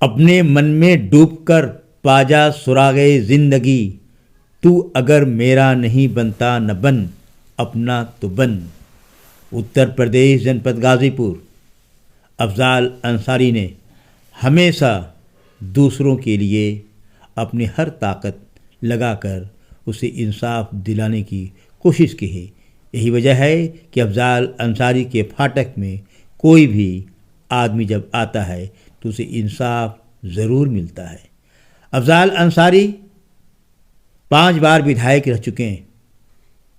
अपने मन में डूबकर पाजा सुरागे जिंदगी, तू अगर मेरा नहीं बनता न बन, अपना तो बन। उत्तर प्रदेश जनपद गाज़ीपुर। अफजाल अंसारी ने हमेशा दूसरों के लिए अपनी हर ताकत लगाकर उसे इंसाफ दिलाने की कोशिश की है। यही वजह है कि अफजाल अंसारी के फाटक में कोई भी आदमी जब आता है तो उसे इंसाफ ज़रूर मिलता है। अफजाल अंसारी 5 बार विधायक रह चुके हैं,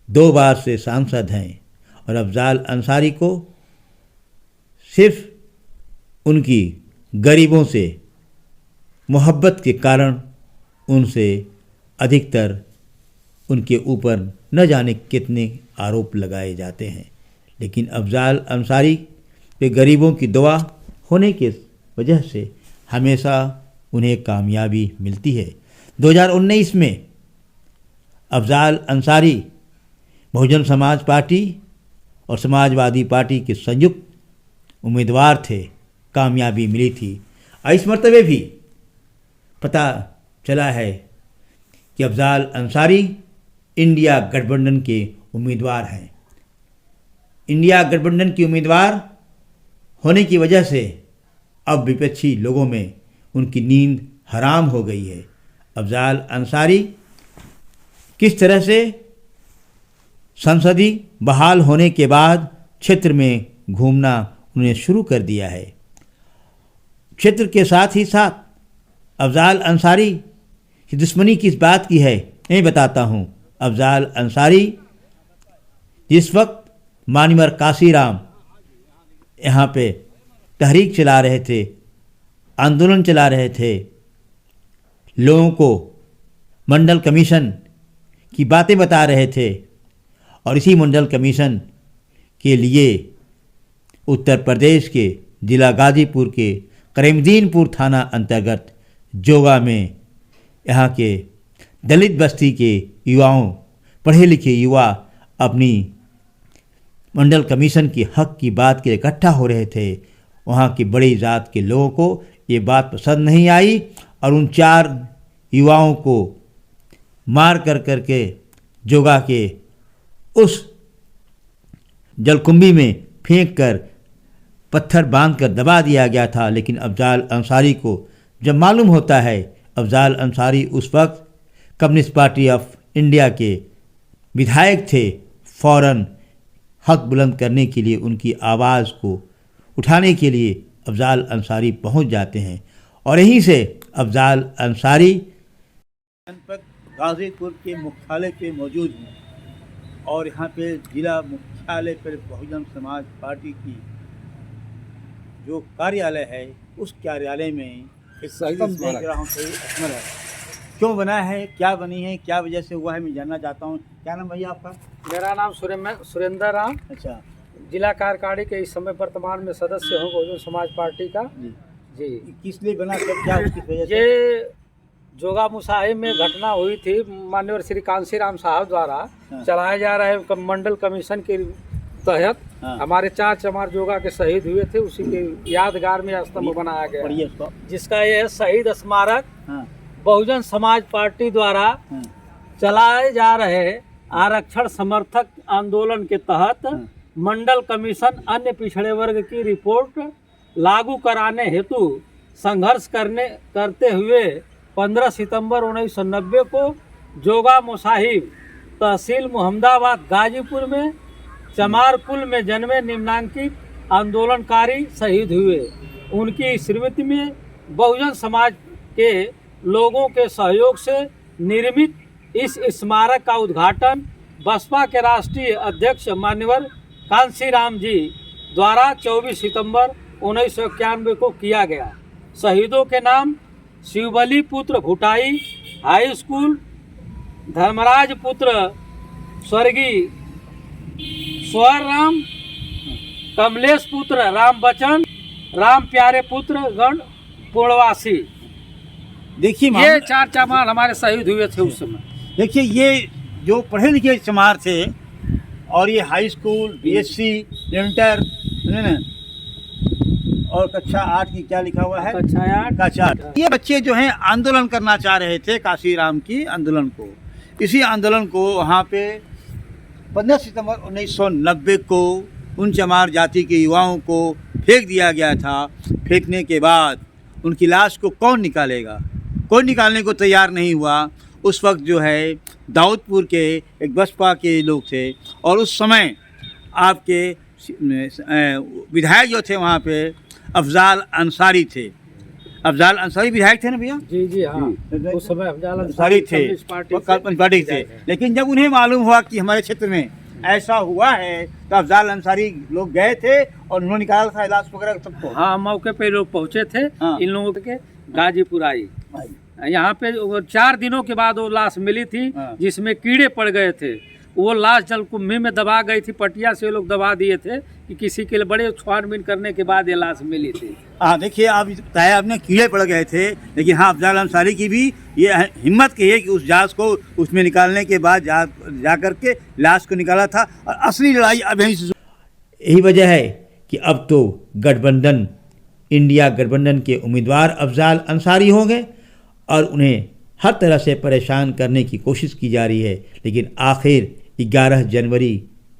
2 बार से सांसद हैं और अफजाल अंसारी को सिर्फ उनकी गरीबों से मोहब्बत के कारण उनसे अधिकतर उनके ऊपर न जाने कितने आरोप लगाए जाते हैं, लेकिन अफजाल अंसारी पे गरीबों की दुआ होने के वजह से हमेशा उन्हें कामयाबी मिलती है। 2019 में अफजाल अंसारी बहुजन समाज पार्टी और समाजवादी पार्टी के संयुक्त उम्मीदवार थे, कामयाबी मिली थी। इस मरतबे भी पता चला है कि अफजाल अंसारी इंडिया गठबंधन के उम्मीदवार हैं। इंडिया गठबंधन के उम्मीदवार होने की वजह से अब विपक्षी लोगों में उनकी नींद हराम हो गई है। अफजाल अंसारी किस तरह से संसदीय बहाल होने के बाद क्षेत्र में घूमना उन्हें शुरू कर दिया है। क्षेत्र के साथ ही साथ अफजाल अंसारी की दुश्मनी किस बात की है मैं बताता हूँ। अफजाल अंसारी जिस वक्त मानिमर काशीराम यहाँ पे तहरीक चला रहे थे, आंदोलन चला रहे थे, लोगों को मंडल कमीशन की बातें बता रहे थे और इसी मंडल कमीशन के लिए उत्तर प्रदेश के जिला गाज़ीपुर के करीमदीनपुर थाना अंतर्गत जोगा में यहाँ के दलित बस्ती के युवाओं, पढ़े लिखे युवा अपनी मंडल कमीशन के हक की बात के लिए इकट्ठा हो रहे थे। वहाँ की बड़ी जात के लोगों को ये बात पसंद नहीं आई और उन 4 युवाओं को मार करके जोगा के उस जलकुंभी में फेंक कर पत्थर बांध कर दबा दिया गया था। लेकिन अफजाल अंसारी को जब मालूम होता है, अफजाल अंसारी उस वक्त कम्युनिस्ट पार्टी ऑफ इंडिया के विधायक थे, फ़ौरन हक बुलंद करने के लिए, उनकी आवाज़ को उठाने के लिए अफजाल अंसारी पहुंच जाते हैं और यहीं से अफजाल अंसारी जनपद गाज़ीपुर के मुख्यालय पे मौजूद हैं और यहाँ पे जिला मुख्यालय पर बहुजन समाज पार्टी की जो कार्यालय है उस कार्यालय में एक स्तंभ देख रहा हूँ, सही अकमल है। क्यों बना है, क्या बनी है, क्या वजह से हुआ है, मैं जानना चाहता हूँ। क्या नाम भैया आपका? मेरा नाम सुरेंद्र राम। अच्छा। जिला कार्यकारिणी के इस समय वर्तमान में सदस्य हूँ बहुजन समाज पार्टी का। जी। किस लिए बना, कब, क्या उसकी वजह से? ये जोगा मुसाही में घटना हुई थी, माननीय श्री कांशीराम साहब द्वारा चलाए जा रहे मंडल कमीशन के तहत हमारे 4 चमार जोगा के शहीद हुए थे, उसी के यादगार में स्तंभ बनाया गया, जिसका यह शहीद स्मारक बहुजन समाज पार्टी द्वारा चलाए जा रहे आरक्षण समर्थक आंदोलन के तहत मंडल कमीशन अन्य पिछड़े वर्ग की रिपोर्ट लागू कराने हेतु संघर्ष करते हुए 15 सितंबर 1990 को जोगा मुसाहिब तहसील मोहम्मदाबाद गाजीपुर में चमार कुल में जन्मे निम्नांकित आंदोलनकारी शहीद हुए। उनकी स्मृति में बहुजन समाज के लोगों के सहयोग से निर्मित इस स्मारक का उद्घाटन बसपा के राष्ट्रीय अध्यक्ष मान्यवर कांशीराम जी द्वारा 24 सितंबर 1991 को किया गया। शहीदों के नाम शिवबली पुत्र भुटाई हाई स्कूल, धर्मराज पुत्र स्वर्गीय स्वर राम, कमलेश पुत्र राम बचन, राम प्यारे पुत्र गण पूर्णवासी। देखिए ये 4 चमार हमारे शहीद हुए थे उस समय। देखिए ये जो पढ़े लिखे चमार थे और ये हाई स्कूल, बीएससी, इंटर और कक्षा 8 की क्या लिखा हुआ है? कक्षा 8। कक्षा 8। ये बच्चे जो हैं आंदोलन करना चाह रहे थे काशीराम की आंदोलन को। इसी आंदोलन को वहाँ पे 15 सितंबर 1990 को उन चमार जाति के युवाओं को फेंक दिया गया था। फेंकने के बाद उनकी लाश को कौन निकालेगा? कोई निकालने को तैयार नहीं हुआ। उस वक्त जो है दाऊदपुर के एक बसपा के लोग थे और उस समय आपके विधायक जो थे वहाँ पे अफजाल अंसारी थे। अफजाल अंसारी विधायक थे ना भैया? जी जी हाँ, उस समय अफजाल अंसारी थे, पार्टी थे। लेकिन जब उन्हें मालूम हुआ कि हमारे क्षेत्र में ऐसा हुआ है तो अफजाल अंसारी लोग गए थे और उन्होंने निकाला था इलाज वगैरह सबको। हाँ, मौके पे लोग पहुँचे थे। हाँ। इन लोगों के गाजीपुर आई यहाँ पे 4 दिनों के बाद वो लाश मिली थी। हाँ। जिसमें कीड़े पड़ गए थे। वो लाश जलकुंभी में दबा गई थी, पटिया से लोग दबा दिए थे कि किसी के लिए बड़े छानबीन करने के बाद ये लाश मिली थी। हाँ देखिए, आप बताया आपने कीड़े पड़ गए थे, लेकिन हाँ अफजाल अंसारी की भी ये हिम्मत की है कि उस जांच को उसमें निकालने के बाद जा करके लाश को निकाला था। और असली लड़ाई अब यहीं से। यही वजह है कि अब तो गठबंधन, इंडिया गठबंधन के उम्मीदवार अफजाल अंसारी होंगे और उन्हें हर तरह से परेशान करने की कोशिश की जा रही है। लेकिन आखिर 11 जनवरी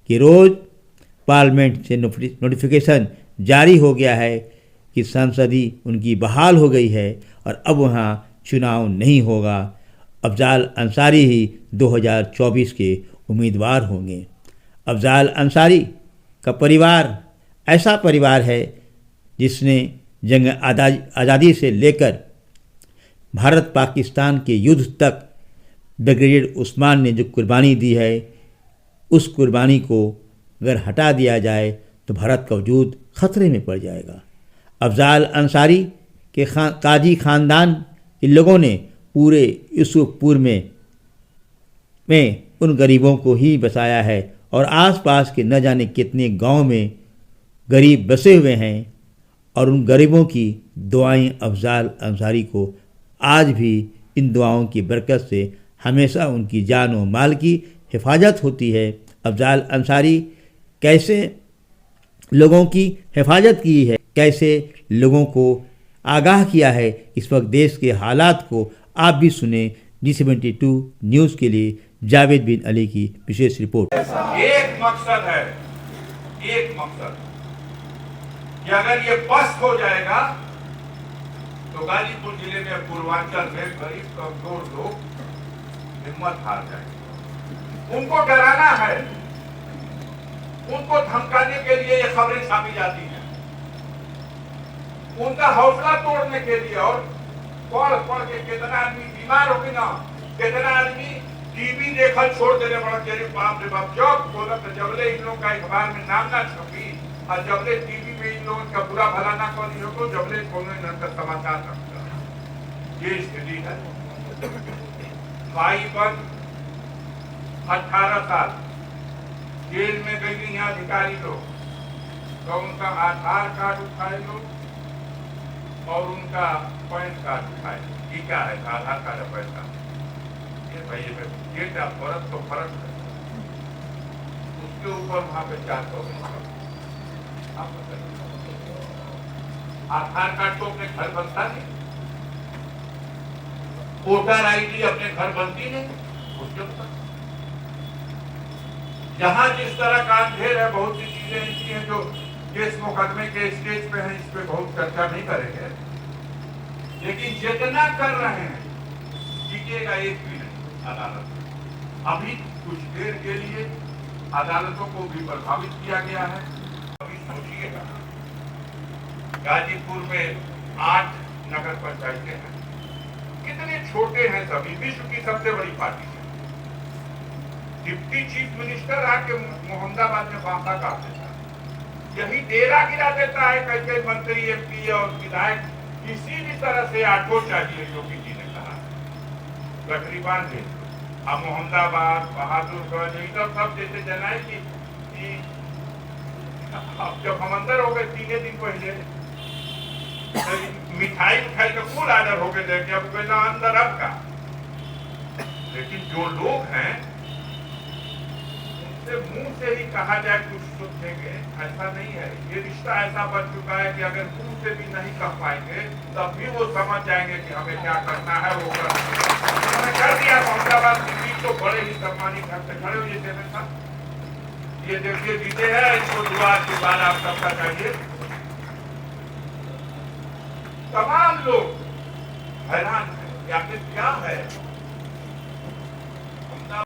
के रोज़ पार्लियामेंट से नोटिफिकेशन जारी हो गया है कि संसदी उनकी बहाल हो गई है और अब वहाँ चुनाव नहीं होगा। अफजाल अंसारी ही 2024 के उम्मीदवार होंगे। अफजाल अंसारी का परिवार ऐसा परिवार है जिसने जंग आज़ादी से लेकर भारत पाकिस्तान के युद्ध तक ब्रिगेडियर उस्मान ने जो कुर्बानी दी है, उस कुर्बानी को अगर हटा दिया जाए तो भारत का वजूद ख़तरे में पड़ जाएगा। अफजाल अंसारी के काजी ख़ानदान के लोगों ने पूरे यूसुफपुर में उन गरीबों को ही बसाया है और आसपास के न जाने कितने गांव में गरीब बसे हुए हैं और उन गरीबों की दुआएं अफजाल अंसारी को आज भी इन दुआओं की बरकत से हमेशा उनकी जान और माल की हिफाजत होती है। अफजाल अंसारी कैसे लोगों की हिफाजत की है, कैसे लोगों को आगाह किया है, इस वक्त देश के हालात को आप भी सुने। G72 न्यूज़ के लिए जावेद बिन अली की विशेष रिपोर्ट। एक मकसद है, एक मकसद कि अगर ये बस हो जाएगा तो गाजीपुर जिले में, पूर्वांचल में गरीब कमजोर लोग हिम्मत हार जाएंगे। उनको डराना है, उनको धमकाने के लिए ये खबरें छापी जाती हैं, उनका हौसला तोड़ने के लिए। और पढ़ पढ़ के कितना आदमी बीमार हो गए ना, कितना आदमी टीवी देखल छोड़ देने पड़ा। बाप रे बाप, जब बोला तो जबले इन लोगों का अखबार में नाम ना छपी और जबले टीवी में इन लोगों का बुरा भला ना करी हो, तो जबले कोनो इनका समाचार रखता। ये स्थिति है। भाई बन 18 साल जेल में गई यहाँ अधिकारी लोग, तो उनका आधार कार्ड उठाए लोग और उनका पैन कार्ड उठाए। ये क्या है? आधार कार्ड है, पैन कार्ड। ये भाई डेट ऑफ बर्थ तो फर्क है, उसके ऊपर वहां पे 400 आधार कार्ड तो अपने घर बनता नहीं, वोटर आईडी अपने घर बनती नहीं, उसके ऊपर जहां जिस तरह का अंधेर है। बहुत सी चीजें ऐसी हैं जो केस मुकदमे के स्टेज पे है, इस पे बहुत चर्चा नहीं करेंगे। लेकिन जितना कर रहे हैं टिकेगा एक भी नहीं अदालत। अभी कुछ देर के लिए अदालतों को भी प्रभावित किया गया है। अभी सोचिएगा, गाजीपुर में 8 नगर पंचायतें हैं, कितने छोटे हैं सभी। विश्व की सबसे बड़ी पार्टी है। डिप्टी चीफ मिनिस्टर आके मोहम्मदाबाद में बांसा काट देता है, यही डेरा गिरा देता है। कई कई मंत्री, एमपी और विधायक किसी भी तरह से आठों चाहिए, योगी जी ने कहा गठरी बांध दे। अब मोहम्मदाबाद, बहादुरगंज, ये सब जैसे जनाए कि अब जब हम अंदर हो गए 3 दिन पहले, मिठाई उठाई का फुल आर्डर हो गए थे, अब कहना अंदर अब का। लेकिन जो लोग हैं से मुंह से ही कहा जाए कुछ सोचेंगे, ऐसा नहीं है। ये रिश्ता ऐसा बन चुका है कि अगर मुंह से भी नहीं कह पाएंगे तब भी वो समझ जाएंगे कि हमें क्या करना है, वो कर उन्होंने कर दिया। अहमदाबाद दिल्ली तो बड़े ही सम्मानित ढंग से खड़े हुए थे साहब। ये देखिए जीते हैं, इसको दुआ के बाद आप सबका चाहिए। तमाम लोग हैरान है कि आखिर क्या है